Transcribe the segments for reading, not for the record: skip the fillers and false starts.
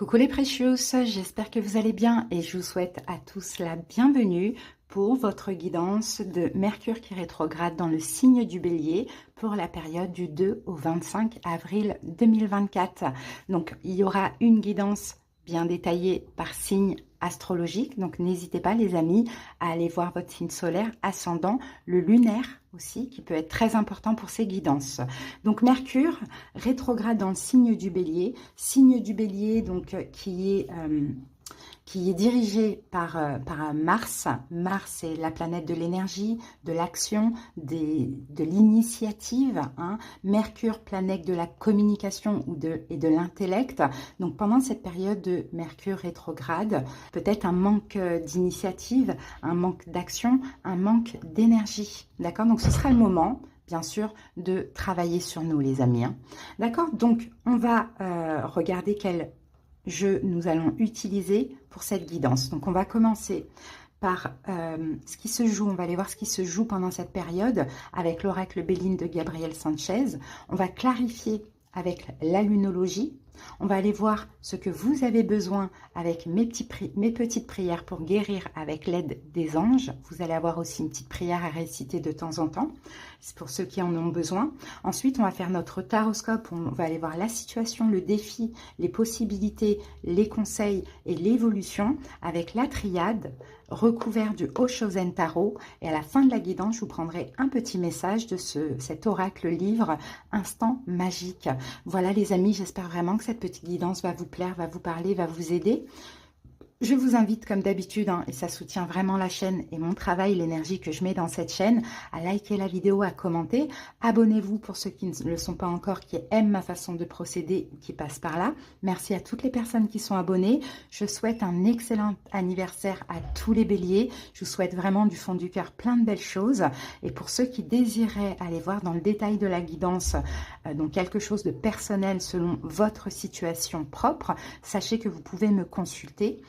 Coucou les Precious, j'espère que vous allez bien et je vous souhaite à tous la bienvenue pour votre guidance de Mercure qui rétrograde dans le signe du Bélier pour la période du 2 au 25 avril 2024. Donc il y aura une guidance bien détaillée par signe astrologique, donc n'hésitez pas les amis à aller voir votre signe solaire, ascendant, le lunaire aussi qui peut être très important pour ces guidances. Donc Mercure rétrograde dans le signe du Bélier donc qui est dirigé par Mars. Mars est la planète de l'énergie, de l'action, de l'initiative. Hein. Mercure, planète de la communication et de l'intellect. Donc pendant cette période de Mercure rétrograde, peut-être un manque d'initiative, un manque d'action, un manque d'énergie. D'accord? Donc ce sera le moment, bien sûr, de travailler sur nous, les amis. Hein. D'accord? Donc on va regarder quel jeu nous allons utiliser pour cette guidance. Donc on va commencer par ce qui se joue, on va aller voir ce qui se joue pendant cette période avec l'oracle Béline de Gabriel Sanchez. On va clarifier avec la lunologie. On va aller voir ce que vous avez besoin avec mes petites prières pour guérir avec l'aide des anges. Vous allez avoir aussi une petite prière à réciter de temps en temps. C'est pour ceux qui en ont besoin. Ensuite, on va faire notre taroscope. On va aller voir la situation, le défi, les possibilités, les conseils et l'évolution avec la triade recouvert du Oshozen Tarot. Et à la fin de la guidance, je vous prendrai un petit message de cet oracle livre Instant Magique. Voilà les amis, j'espère vraiment que cette petite guidance va vous plaire, va vous parler, va vous aider. Je vous invite comme d'habitude, hein, et ça soutient vraiment la chaîne et mon travail, l'énergie que je mets dans cette chaîne, à liker la vidéo, à commenter. Abonnez-vous pour ceux qui ne le sont pas encore, qui aiment ma façon de procéder, qui passent par là. Merci à toutes les personnes qui sont abonnées. Je souhaite un excellent anniversaire à tous les béliers. Je vous souhaite vraiment du fond du cœur plein de belles choses. Et pour ceux qui désiraient aller voir dans le détail de la guidance, donc quelque chose de personnel selon votre situation propre, sachez que vous pouvez me consulter.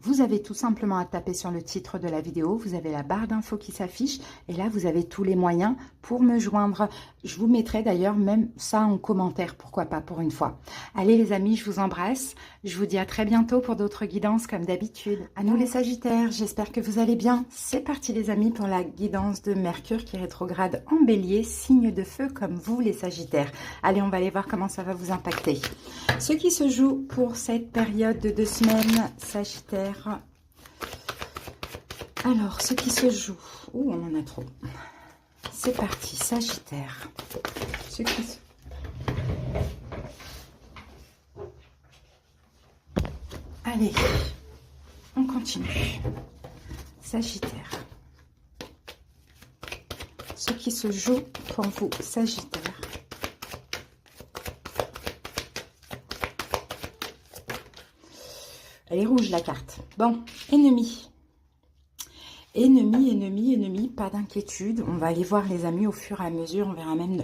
Vous avez tout simplement à taper sur le titre de la vidéo, vous avez la barre d'infos qui s'affiche et là vous avez tous les moyens pour me joindre. Je vous mettrai d'ailleurs même ça en commentaire, pourquoi pas pour une fois. Allez les amis, je vous embrasse, je vous dis à très bientôt pour d'autres guidances comme d'habitude. À nous les Sagittaires, j'espère que vous allez bien. C'est parti les amis pour la guidance de Mercure qui rétrograde en Bélier, signe de feu comme vous les Sagittaires. Allez, on va aller voir comment ça va vous impacter. Ce qui se joue pour cette période de 2 semaines, Sagittaire. Alors, ce qui se joue... Ouh, on en a trop. C'est parti, Sagittaire. Ce qui se... Allez, on continue. Sagittaire. Ce qui se joue pour vous, Sagittaire. Elle est rouge la carte. Bon, ennemi. Ennemi, pas d'inquiétude. On va aller voir les amis au fur et à mesure. On verra même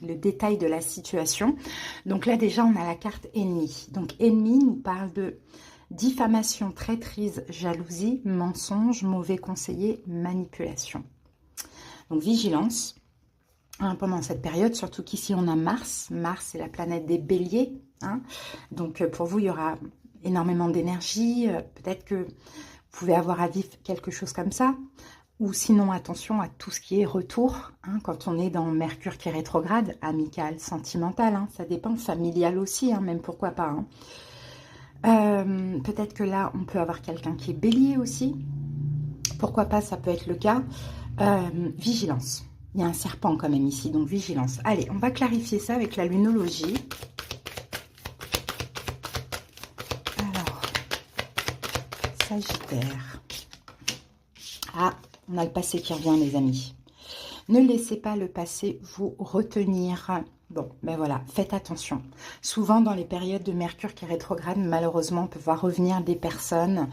le détail de la situation. Donc là déjà, on a la carte ennemi. Donc ennemi nous parle de diffamation, traîtrise, jalousie, mensonge, mauvais conseiller, manipulation. Donc vigilance. Hein, pendant cette période, surtout qu'ici on a Mars. Mars, c'est la planète des béliers. Hein. Donc pour vous, il y aura énormément d'énergie, peut-être que vous pouvez avoir à vivre quelque chose comme ça, ou sinon attention à tout ce qui est retour, hein, quand on est dans Mercure qui est rétrograde, amical, sentimental, hein, ça dépend, familial aussi, hein, même pourquoi pas. Hein. Peut-être que là, on peut avoir quelqu'un qui est bélier aussi, pourquoi pas, ça peut être le cas. Vigilance, il y a un serpent quand même ici, donc vigilance. Allez, on va clarifier ça avec la lunologie. Sagittaire. Ah, on a le passé qui revient, les amis. Ne laissez pas le passé vous retenir. Bon, ben voilà, faites attention. Souvent, dans les périodes de Mercure qui rétrograde, malheureusement, on peut voir revenir des personnes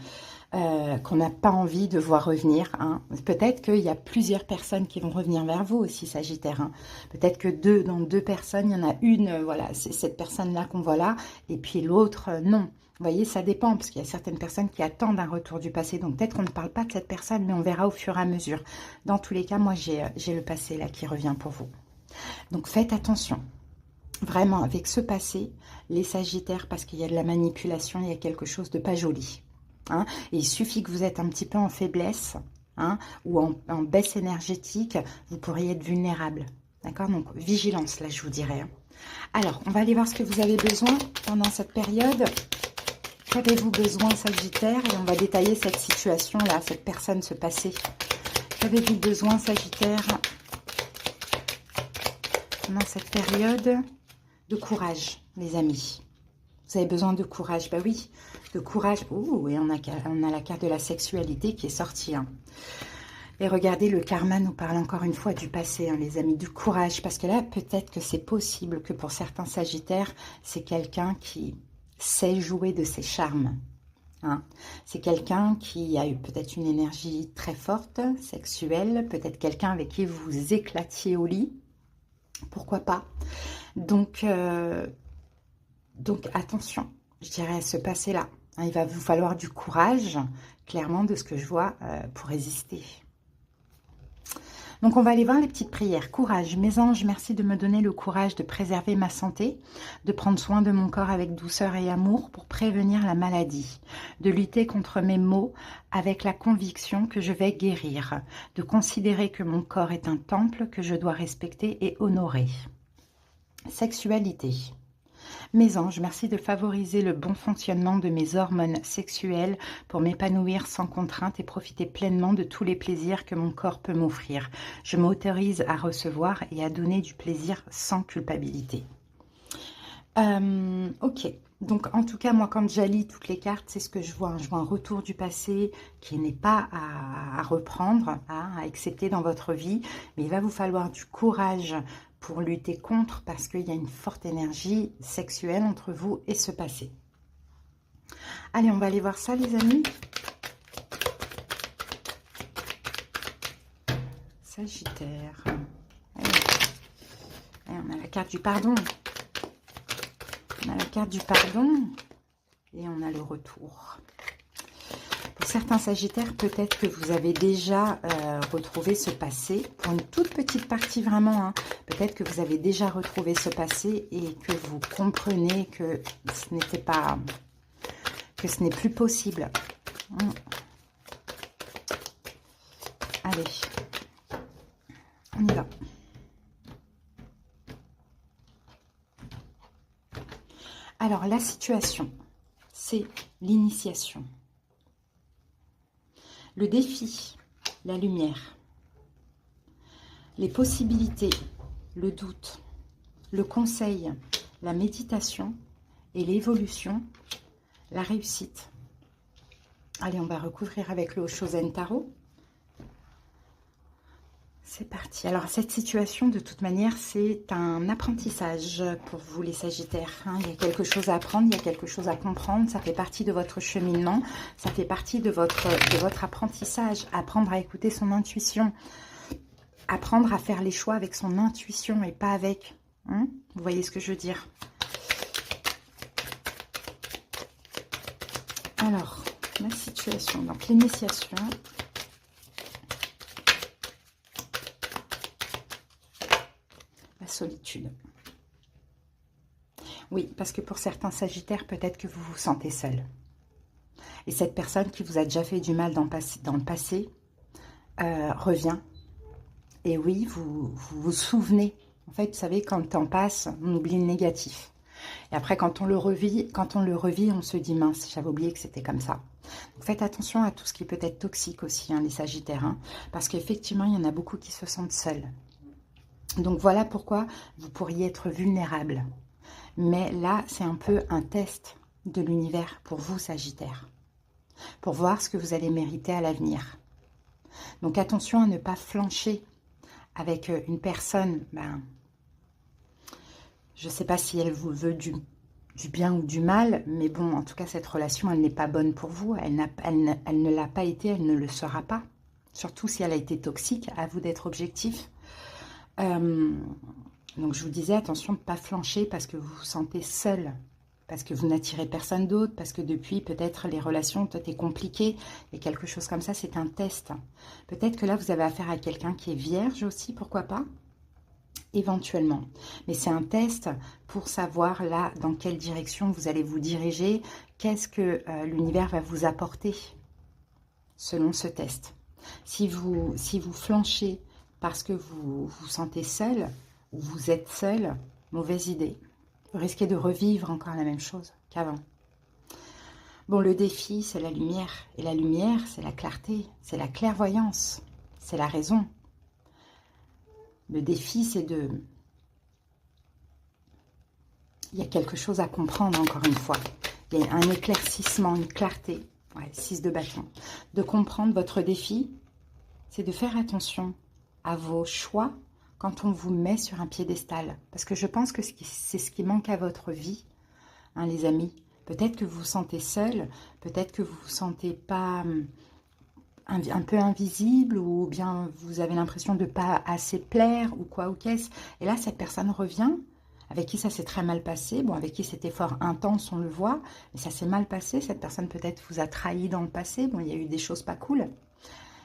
qu'on n'a pas envie de voir revenir. Hein. Peut-être qu'il y a plusieurs personnes qui vont revenir vers vous aussi, Sagittaire. Hein. Peut-être que dans deux personnes, il y en a une, voilà, c'est cette personne-là qu'on voit là, et puis l'autre, non. Vous voyez, ça dépend, parce qu'il y a certaines personnes qui attendent un retour du passé. Donc, peut-être qu'on ne parle pas de cette personne, mais on verra au fur et à mesure. Dans tous les cas, moi, j'ai le passé là qui revient pour vous. Donc, faites attention. Vraiment, avec ce passé, les Sagittaires, parce qu'il y a de la manipulation, il y a quelque chose de pas joli. Hein. Et il suffit que vous êtes un petit peu en faiblesse, hein, ou en baisse énergétique, vous pourriez être vulnérable. D'accord? Donc, vigilance, là, je vous dirais. Hein. Alors, on va aller voir ce que vous avez besoin pendant cette période. Qu'avez-vous besoin, Sagittaire? Et on va détailler cette situation-là, cette personne, ce passé. Qu'avez-vous besoin, Sagittaire, pendant cette période? De courage, les amis. Vous avez besoin de courage. Bah oui, de courage. Oh, et on a la carte de la sexualité qui est sortie. Hein. Et regardez, le karma nous parle encore une fois du passé, hein, les amis, du courage. Parce que là, peut-être que c'est possible que pour certains Sagittaires, c'est quelqu'un qui sait jouer de ses charmes. Hein. C'est quelqu'un qui a eu peut-être une énergie très forte, sexuelle. Peut-être quelqu'un avec qui vous vous éclatiez au lit. Pourquoi pas? Donc attention, je dirais à ce passé-là. Hein, il va vous falloir du courage, clairement, de ce que je vois, pour résister. Donc, on va aller voir les petites prières. Courage, mes anges, merci de me donner le courage de préserver ma santé, de prendre soin de mon corps avec douceur et amour pour prévenir la maladie, de lutter contre mes maux avec la conviction que je vais guérir, de considérer que mon corps est un temple que je dois respecter et honorer. Sexualité. Mes anges, merci de favoriser le bon fonctionnement de mes hormones sexuelles pour m'épanouir sans contrainte et profiter pleinement de tous les plaisirs que mon corps peut m'offrir. Je m'autorise à recevoir et à donner du plaisir sans culpabilité. Ok, donc en tout cas, moi quand j'allie toutes les cartes, c'est ce que je vois. Hein. Je vois un retour du passé qui n'est pas à reprendre, hein, à accepter dans votre vie, mais il va vous falloir du courage pour lutter contre, parce qu'il y a une forte énergie sexuelle entre vous et ce passé. Allez, on va aller voir ça, les amis. Sagittaire. Allez. Allez, on a la carte du pardon. On a la carte du pardon et on a le retour. Pour certains Sagittaires, peut-être que vous avez déjà retrouvé ce passé. Pour une toute petite partie vraiment, hein, peut-être que vous avez déjà retrouvé ce passé et que vous comprenez que ce n'était pas, que ce n'est plus possible. Allez, on y va. Alors, la situation, c'est l'initiation. Le défi, la lumière. Les possibilités, le doute. Le conseil, la méditation. Et l'évolution, la réussite. Allez, on va recouvrir avec le Oshozen Tarot. C'est parti. Alors, cette situation, de toute manière, c'est un apprentissage pour vous, les Sagittaires. Hein. Il y a quelque chose à apprendre, il y a quelque chose à comprendre. Ça fait partie de votre cheminement. Ça fait partie de votre apprentissage. Apprendre à écouter son intuition. Apprendre à faire les choix avec son intuition et pas avec. Hein. Vous voyez ce que je veux dire? Alors, la situation. Donc, l'initiation. Solitude. Oui, parce que pour certains Sagittaires, peut-être que vous vous sentez seul. Et cette personne qui vous a déjà fait du mal dans le passé revient. Et oui, vous vous souvenez. En fait, vous savez, quand le temps passe, on oublie le négatif. Et après, quand on le revit, on se dit, mince, j'avais oublié que c'était comme ça. Donc, faites attention à tout ce qui peut être toxique aussi, hein, les Sagittaires. Hein, parce qu'effectivement, il y en a beaucoup qui se sentent seuls. Donc voilà pourquoi vous pourriez être vulnérable. Mais là, c'est un peu un test de l'univers pour vous, Sagittaire. Pour voir ce que vous allez mériter à l'avenir. Donc attention à ne pas flancher avec une personne. Je ne sais pas si elle vous veut du bien ou du mal. Mais bon, en tout cas, cette relation, elle n'est pas bonne pour vous. Elle ne l'a pas été, elle ne le sera pas. Surtout si elle a été toxique, à vous d'être objectif. Donc je vous disais, attention de ne pas flancher parce que vous vous sentez seul, parce que vous n'attirez personne d'autre, parce que depuis peut-être les relations ont été compliquées et quelque chose comme ça, c'est un test. Peut-être que là vous avez affaire à quelqu'un qui est vierge aussi, pourquoi pas. éventuellement. Mais c'est un test pour savoir là dans quelle direction vous allez vous diriger, qu'est-ce que l'univers va vous apporter selon ce test. Si vous flanchez parce que vous vous sentez seul ou vous êtes seul, mauvaise idée. Vous risquez de revivre encore la même chose qu'avant. Bon, le défi, c'est la lumière. Et la lumière, c'est la clarté, c'est la clairvoyance, c'est la raison. Le défi, c'est de... Il y a quelque chose à comprendre, encore une fois. Il y a un éclaircissement, une clarté. Ouais, 6 de bâton. De comprendre votre défi, c'est de faire attention à vos choix quand on vous met sur un piédestal. Parce que je pense que c'est ce qui manque à votre vie, hein, les amis. Peut-être que vous vous sentez seul, peut-être que vous ne vous sentez pas un peu invisible, ou bien vous avez l'impression de ne pas assez plaire, ou quoi, ou qu'est-ce. Et là, cette personne revient, avec qui ça s'est très mal passé, bon, avec qui c'était fort intense, on le voit, mais ça s'est mal passé, cette personne peut-être vous a trahi dans le passé, bon, il y a eu des choses pas cool.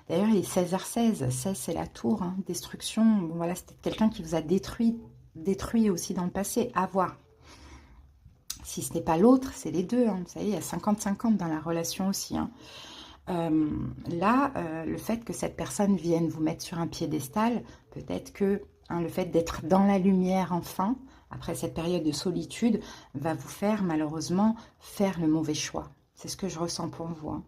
D'ailleurs, il est 16h16, 16 c'est la tour, hein, destruction, bon, voilà, c'était quelqu'un qui vous a détruit aussi dans le passé, à voir. Si ce n'est pas l'autre, c'est les deux, hein, vous savez, il y a 50-50 dans la relation aussi, hein. Là, le fait que cette personne vienne vous mettre sur un piédestal, peut-être que le fait d'être dans la lumière enfin, après cette période de solitude, va vous faire malheureusement faire le mauvais choix. C'est ce que je ressens pour vous, hein.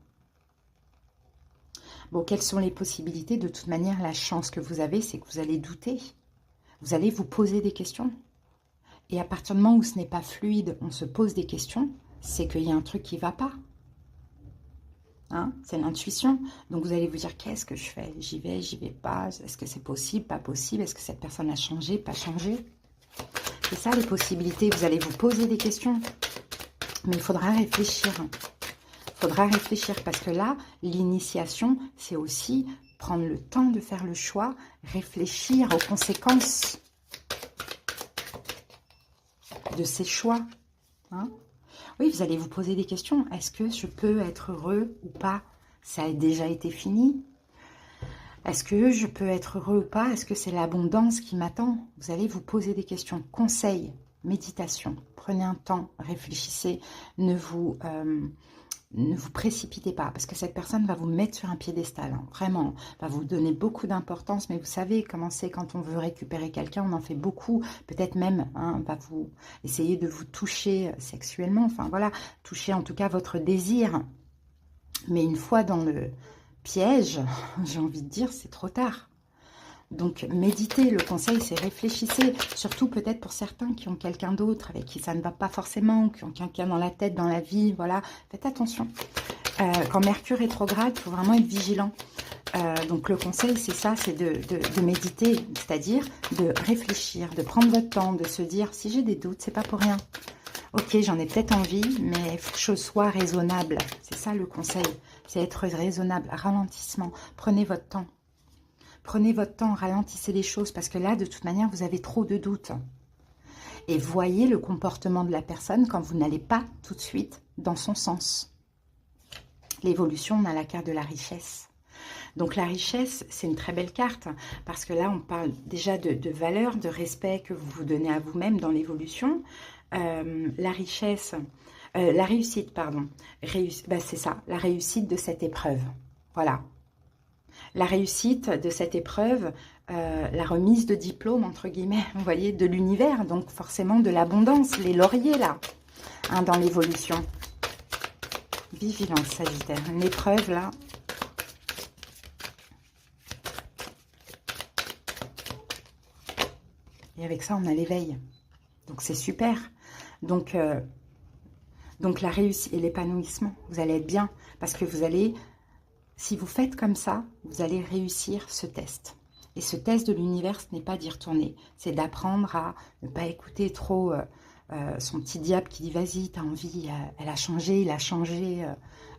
Bon, quelles sont les possibilités? De toute manière, la chance que vous avez, c'est que vous allez douter. Vous allez vous poser des questions. Et à partir du moment où ce n'est pas fluide, on se pose des questions, c'est qu'il y a un truc qui ne va pas. Hein, c'est l'intuition. Donc vous allez vous dire, qu'est-ce que je fais? J'y vais pas? Est-ce que c'est possible, pas possible? Est-ce que cette personne a changé, pas changé? C'est ça les possibilités. Vous allez vous poser des questions. Mais il faudra réfléchir. Il faudra réfléchir parce que là, l'initiation, c'est aussi prendre le temps de faire le choix, réfléchir aux conséquences de ces choix. Hein? Oui, vous allez vous poser des questions. Est-ce que je peux être heureux ou pas? Ça a déjà été fini. Est-ce que je peux être heureux ou pas? Est-ce que c'est l'abondance qui m'attend? Vous allez vous poser des questions. Conseil, méditation. Prenez un temps, réfléchissez. Ne vous précipitez pas, parce que cette personne va vous mettre sur un piédestal, hein, vraiment, va vous donner beaucoup d'importance, mais vous savez comment c'est quand on veut récupérer quelqu'un, on en fait beaucoup, peut-être même, hein, va vous essayer de vous toucher sexuellement, enfin voilà, toucher en tout cas votre désir, mais une fois dans le piège, j'ai envie de dire, c'est trop tard. Donc, méditez, le conseil, c'est réfléchissez, surtout peut-être pour certains qui ont quelqu'un d'autre, avec qui ça ne va pas forcément, qui ont quelqu'un dans la tête, dans la vie, voilà, faites attention. Quand Mercure est rétrograde, il faut vraiment être vigilant. Donc, le conseil, c'est ça, c'est de méditer, c'est-à-dire de réfléchir, de prendre votre temps, de se dire, si j'ai des doutes, c'est pas pour rien. Ok, j'en ai peut-être envie, mais il faut que je sois raisonnable. C'est ça le conseil, c'est être raisonnable, ralentissement, prenez votre temps. Prenez votre temps, ralentissez les choses, parce que là, de toute manière, vous avez trop de doutes. Et voyez le comportement de la personne quand vous n'allez pas tout de suite dans son sens. L'évolution, on a la carte de la richesse. Donc la richesse, c'est une très belle carte, parce que là, on parle déjà de valeur, de respect que vous vous donnez à vous-même dans l'évolution. La richesse, la réussite, pardon. C'est ça, la réussite de cette épreuve. Voilà. La réussite de cette épreuve, la remise de diplôme, entre guillemets, vous voyez, de l'univers, donc forcément de l'abondance, les lauriers là, hein, dans l'évolution. Vigilance, Sagittaire, une épreuve là. Et avec ça, on a l'éveil. Donc c'est super. Donc la réussite et l'épanouissement, vous allez être bien, parce que vous allez... Si vous faites comme ça, vous allez réussir ce test. Et ce test de l'univers, ce n'est pas d'y retourner. C'est d'apprendre à ne pas écouter trop son petit diable qui dit « Vas-y, t'as envie, elle a changé, il a changé. »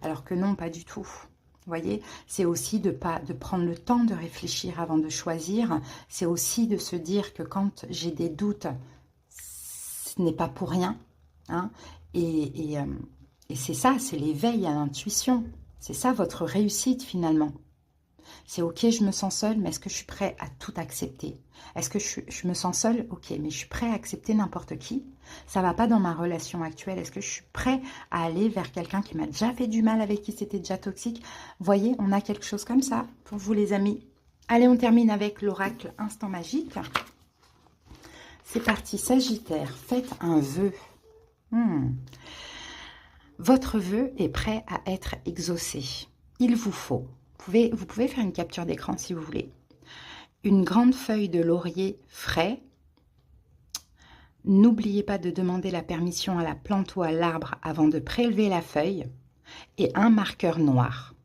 Alors que non, pas du tout. Vous voyez, c'est aussi de prendre le temps de réfléchir avant de choisir. C'est aussi de se dire que quand j'ai des doutes, ce n'est pas pour rien. Hein, et c'est ça, c'est l'éveil à l'intuition. C'est ça votre réussite finalement. C'est ok, je me sens seule, mais est-ce que je suis prêt à tout accepter? Est-ce que je me sens seule? Ok, mais je suis prêt à accepter n'importe qui? Ça va pas dans ma relation actuelle. Est-ce que je suis prêt à aller vers quelqu'un qui m'a déjà fait du mal, avec qui c'était déjà toxique? Vous voyez, on a quelque chose comme ça pour vous les amis. Allez, on termine avec l'oracle instant magique. C'est parti, Sagittaire, faites un vœu. Votre vœu est prêt à être exaucé. Il vous faut, vous pouvez faire une capture d'écran si vous voulez, une grande feuille de laurier frais. N'oubliez pas de demander la permission à la plante ou à l'arbre avant de prélever la feuille, et un marqueur noir.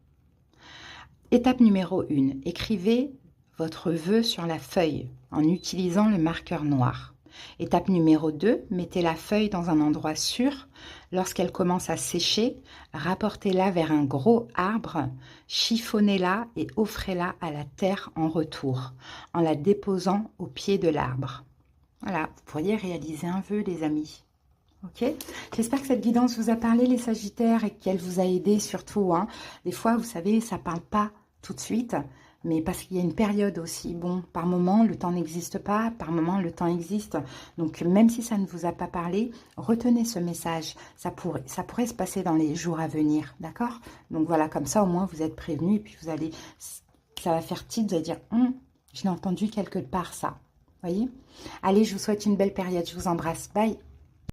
Étape numéro 1, écrivez votre vœu sur la feuille en utilisant le marqueur noir. Étape numéro 2, mettez la feuille dans un endroit sûr. Lorsqu'elle commence à sécher, rapportez-la vers un gros arbre, chiffonnez-la et offrez-la à la terre en retour, en la déposant au pied de l'arbre. Voilà, vous pourriez réaliser un vœu, les amis. Ok, j'espère que cette guidance vous a parlé, les Sagittaires, et qu'elle vous a aidé surtout. Des fois, vous savez, ça ne parle pas tout de suite, mais parce qu'il y a une période aussi. Bon, par moment, le temps n'existe pas, par moment, le temps existe. Donc, même si ça ne vous a pas parlé, retenez ce message. Ça pourrait se passer dans les jours à venir, d'accord? Donc, voilà, comme ça, au moins, vous êtes prévenus, et puis vous allez, ça va faire titre, vous allez dire, je l'ai entendu quelque part, ça. Vous voyez? Allez, je vous souhaite une belle période. Je vous embrasse. Bye!